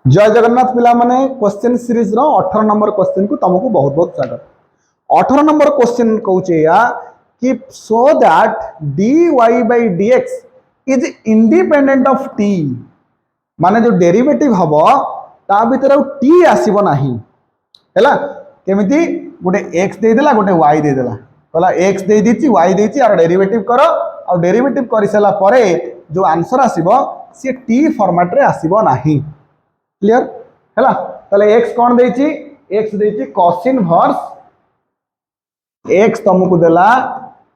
जय जगन्नाथ पिला माने क्वेश्चन सीरीज रो 18 नंबर क्वेश्चन को तुमको बहुत बहुत स्वागत। 18 नंबर क्वेश्चन कहूचे या कि so that dy by dx is independent of t माने जो डेरिवेटिव हबो ता भीतर t आसीबो नाही हैला केमिति गोटे x दे देला गोटे y दे देला कहला x दे दिछि y देछि आर डेरिवेटिव करो और डेरिवेटिव करि सला परे जो आंसर आसीबो से t फॉर्मेट रे आसीबो नाही। क्लियर हैला तले x कोन देछि x देछि cos इनवर्स x तुमको देला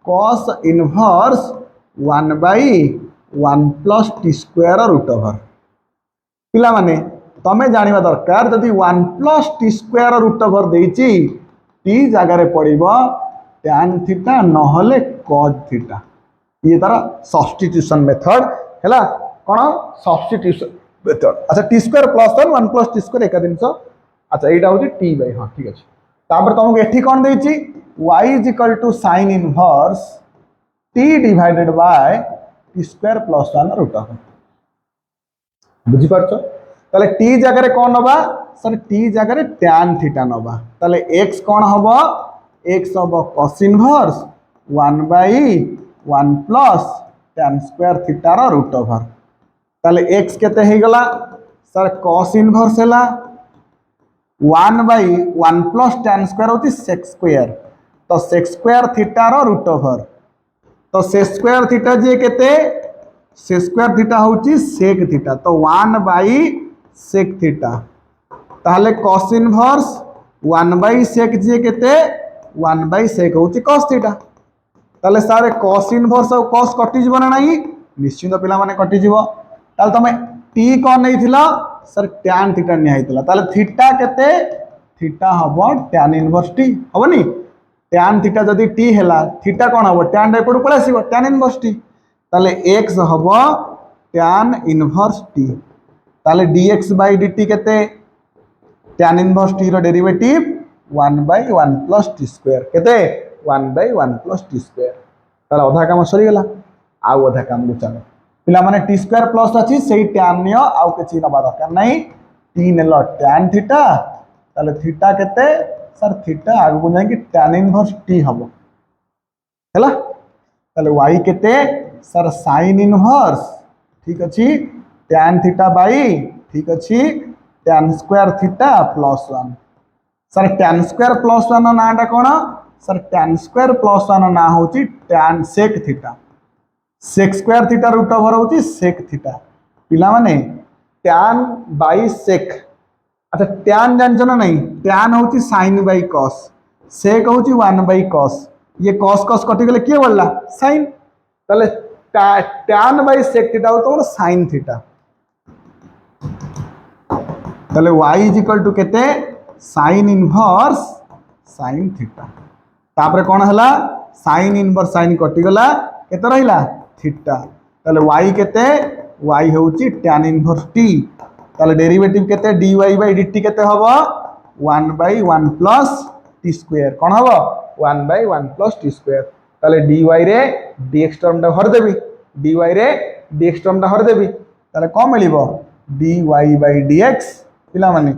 cos inverse 1 by 1 plus t square root over पिला माने तमे जानिबा दरकार जदि 1 plus t square root over देछि t जगह रे पड़िबो tan थीटा नहले cos थीटा ये तारा सब्स्टिट्यूशन मेथड हैला कोन सब्स्टिट्यूशन मेथड। अच्छा T square plus 1 plus T square एक दिन अच्छा एटा होची टी बाय हां ठीक अछि। तापर तुमको एठी कोन देछि y is equal to sin inverse t divided by t square plus 1 root over बुझी परछो ताले t जगह रे कोन नबा सर t जगह रे tan थीटा नबा ताले x कोन हबो x हबो cos inverse 1 by 1 plus tan square theta रो रूट ओवर ताले x केते हे गला सर cos इनवर्स हैला 1 by 1 plus tan स्क्वायर होती sec स्क्वायर तो sec स्क्वायर थीटा रो रूट ओवर तो sec स्क्वायर थीटा जे केते sec स्क्वायर थीटा होची sec थीटा तो 1 by sec थीटा ताले cos इनवर्स 1 by sec जे केते 1 by sec होची cos थीटा ताले सारे cos इनवर्स और cos कटि जीव ना नाही निश्चित पिला माने कटि जीव ताल तमे t कोन नै थिला सर tan थीटा नै आइतला ताल थीटा केते थीटा हबो tan इनवर्स t हबनी tan थीटा जदी t हैला थीटा कोन हबो tan एपडु पळासिबो tan इनवर्स t ताले x हबो tan इनवर्स t ताले dx by dt केते tan इनवर्स t रो derivative 1 by 1 plus t square केते 1 by 1 plus t स्क्वायर ताले आधा काम सरी गेला आ आधा काम को चलो पिला माने t स्क्वायर प्लस अछि सेही tan नियो आउ किछि नबा दरकार नै t नेलो tan थीटा ताले थीटा केते सर थीटा आगु नै कि tan इनवर्स t हबो हैला ताले y केते सर sin इनवर्स ठीक अछि tan थीटा बाई ठीक अछि tan square theta plus 1 sir tan square plus 1 नाटा कोन सर tan स्क्वायर प्लस 1 ना होची tan sec theta sec square theta root over होची sec थीटा पिला माने tan बाई sec अच्छा tan जानछ ना नहीं tan होची sin बाई cos sec होची 1 बाई cos ये cos cos कटि गेले के बोलला sin तले tan बाई sec थीटा हो तो sin थीटा तले y इज इक्वल टू केते sin इनवर्स sin थीटा तापर कोन हला sin इनवर्स sin कटि गेला केते रहिला थीटा ताले y केते y होची tan इनवर्स t ताले डेरिवेटिव केते dy by dt केते हबो 1 by 1 plus t स्क्वायर कोन हबो 1 by 1 plus t स्क्वायर ताले dy रे dx टर्म दा हर देबी dy रे dx टर्म दा हर देबी ताले को मिलिबो dy by dx पिला माने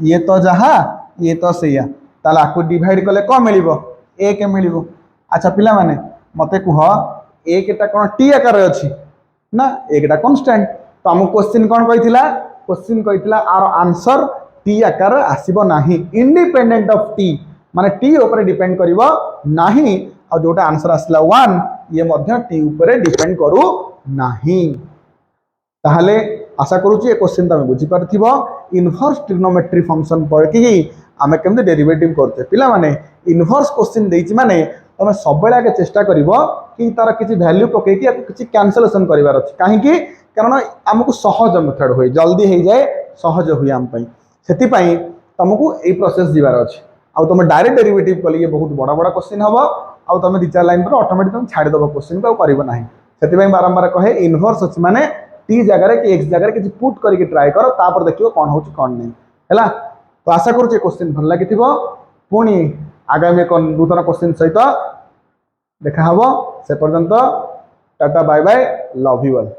ये तो जहा ये तो सैया ताले आकु डिवाइड करले को मिलिबो a के मिलिबो। अच्छा पिला माने मते कुह एक एटा कोन t आकार अछि ना एकटा कांस्टेंट तो हम क्वेश्चन कोन कहिथिला क्वेश्चन कहिथिला आर आंसर t आकार आसीबो नाही इंडिपेंडेंट ऑफ t माने t ऊपर डिपेंड करिवो नाही आ जोटा आंसर आसला 1 ये मध्य t ऊपर डिपेंड करू नाही ताहले आशा करूची ए क्वेश्चन तमे बुझी परथिबो इनवर्स ट्रिग्नोमेट्री फंक्शन पर कि आमे केमते डेरिवेटिव करते पिला माने इनवर्स क्वेश्चन देछि माने तमे सब बेला के चेष्टा करिवो कि तार किछि वैल्यू पके कि किछि कैंसलेशन करिवार अछि काहे कि कारण हमकु सहज मेथड होय जल्दी हे जाय सहज होय हम पई सेति पई तमकु ए प्रोसेस दिवार अछि आ तमे डायरेक्ट डेरिवेटिव कलिए बहुत बड़ा बड़ा क्वेश्चन हबो आ तमे 2-4 लाइन पर ऑटोमेटिक तमे छाडी दबो क्वेश्चन को करिवो नाही सेति पई बारंबार कहे इनवर्स अछि माने t जगह रे कि x जगह रे किछि पुट करके ट्राई करो तापर देखियो कोन होछि कोन नै हैला तो आशा करू जे क्वेश्चन भल लागिथिबो पुनी आगामी कोन नूतन क्वेश्चन सहित देखा हबो से पर्यंत tata bye bye love you all.